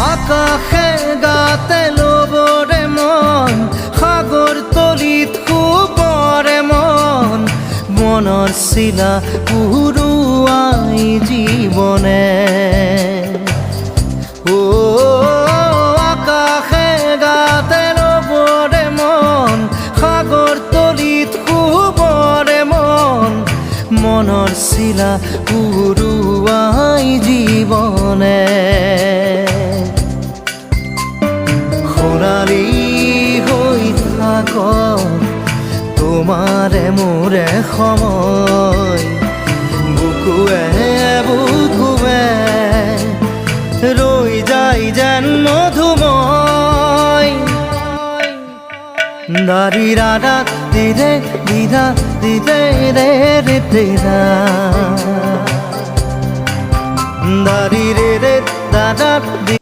আকাশে গাতে ল'বৰে মন সাগৰ তলিত শুবৰে মন মনৰ চিলা উৰুৱাই জীৱনে আকাশে গাতে ল'বৰে মন সাগৰ তলিত শুবৰে মন মনৰ চিলা উৰুৱাই জীৱনে খৰালি হৈ থাক তোমাৰে মোৰে সময় বুকুৱে বুকুৱে ৰৈ যায় যেন মধুময় দাৰি ৰাধা দিদে দিদা দিদে ৰে ৰে দিদা দাৰি ৰে ৰে দাদা দি